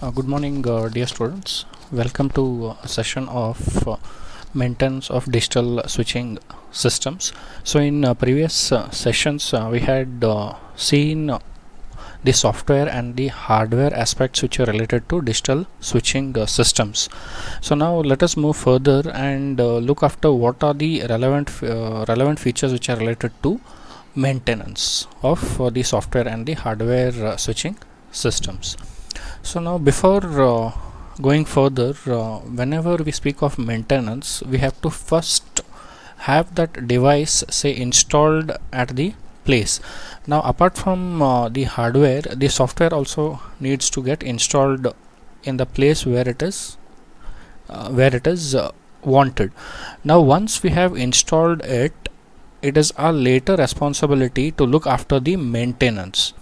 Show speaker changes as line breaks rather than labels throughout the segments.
Good morning, dear students. Welcome to a session of maintenance of digital switching systems. So, in previous sessions, we had seen the software and the hardware aspects which are related to digital switching systems. So, now let us move further and look after what are the relevant features which are related to maintenance of the software and the hardware switching systems. So now before going further, whenever we speak of maintenance, we have to first have that device say installed at the place. Now apart from the hardware, the software also needs to get installed in the place where it is wanted. Now once we have installed it, it is our later responsibility to look after the maintenance.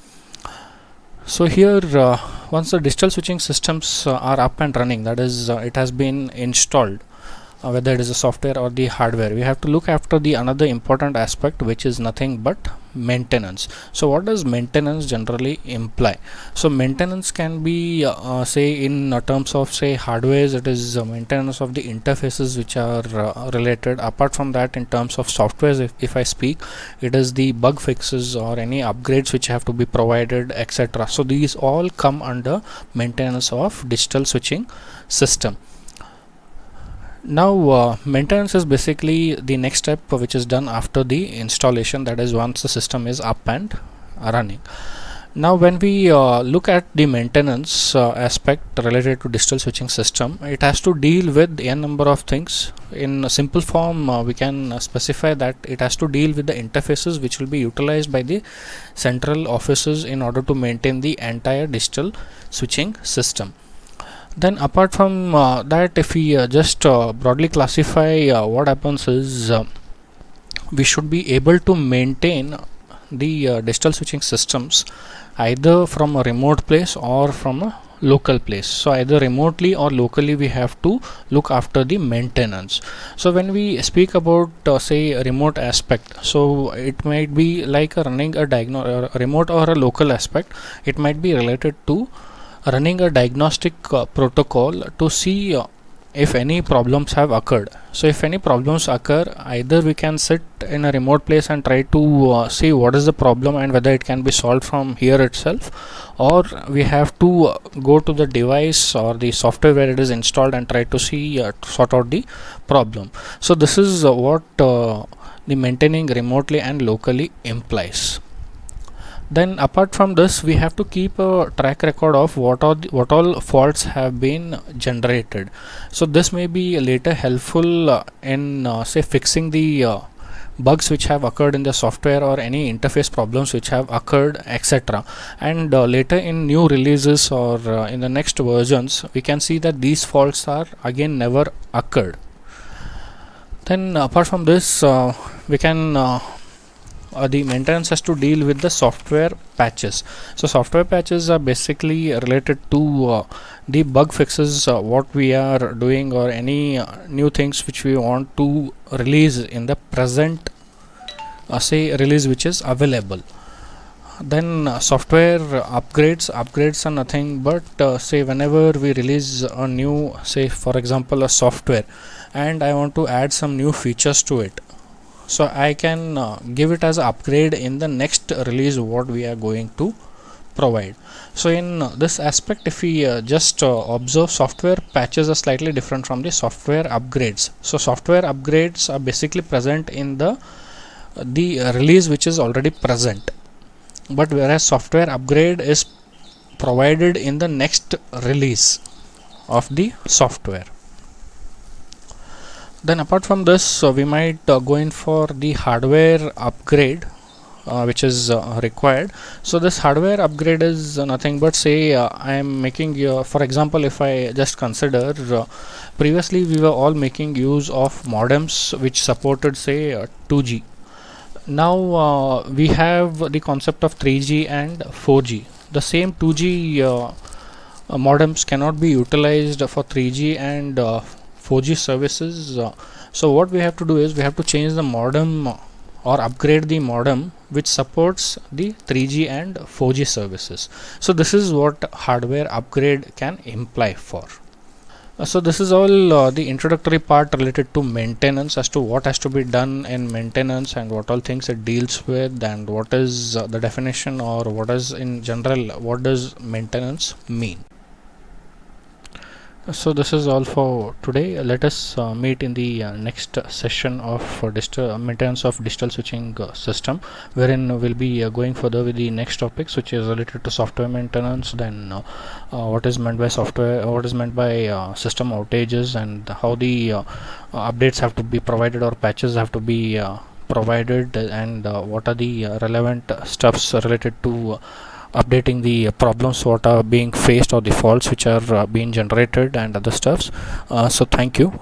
So here once the digital switching systems are up and running, that is it has been installed, whether it is the software or the hardware, we have to look after the another important aspect, which is nothing but maintenance. So what does maintenance generally imply? So maintenance can be say in terms of say hardware, it is maintenance of the interfaces which are related. Apart from that, in terms of software, if I speak, it is the bug fixes or any upgrades which have to be provided, etc. So these all come under maintenance of digital switching system. Now maintenance is basically the next step which is done after the installation, that is once the system is up and running. Now when we look at the maintenance aspect related to digital switching system, it has to deal with n number of things. In a simple form, we can specify that it has to deal with the interfaces which will be utilized by the central offices in order to maintain the entire digital switching system. Then apart from that, if we just broadly classify, what happens is we should be able to maintain the digital switching systems either from a remote place or from a local place. So either remotely or locally we have to look after the maintenance. So when we speak about say a remote aspect, so it might be like running a remote or a local aspect. It might be related to running a diagnostic protocol to see if any problems have occurred. So if any problems occur, either we can sit in a remote place and try to see what is the problem and whether it can be solved from here itself, or we have to go to the device or the software where it is installed and try to see sort out the problem. So this is what the maintaining remotely and locally implies. Then apart from this, we have to keep a track record of what all faults have been generated. So this may be later helpful in say fixing the bugs which have occurred in the software or any interface problems which have occurred, etc. And later in new releases or in the next versions, we can see that these faults are again never occurred. Then apart from this, we can the maintenance has to deal with the software patches. So software patches are basically related to the bug fixes what we are doing, or any new things which we want to release in the present say release which is available. Then software upgrades are nothing but say whenever we release a new, say for example a software, and I want to add some new features to it, so I can give it as an upgrade in the next release what we are going to provide. So in this aspect, if we just observe, software patches are slightly different from the software upgrades. So software upgrades are basically present in the release which is already present, but whereas software upgrade is provided in the next release of the software. Then apart from this, we might go in for the hardware upgrade which is required. So this hardware upgrade is nothing but say I am making for example, if I just consider previously we were all making use of modems which supported say 2G. Now we have the concept of 3G and 4G. The same 2G modems cannot be utilized for 3G and 4G services. So what we have to do is we have to change the modem or upgrade the modem which supports the 3G and 4G services. So this is what hardware upgrade can imply for. So this is all the introductory part related to maintenance, as to what has to be done in maintenance and what all things it deals with, and what is the definition, or what is in general what does maintenance mean. So this is all for today. Let us meet in the next session of maintenance of digital switching system, wherein we'll be going further with the next topics, which is related to software maintenance, then what is meant by software, what is meant by system outages, and how the updates have to be provided or patches have to be provided, and what are the relevant steps related to updating the problems what are being faced, or the faults which are being generated, and other stuffs. So thank you.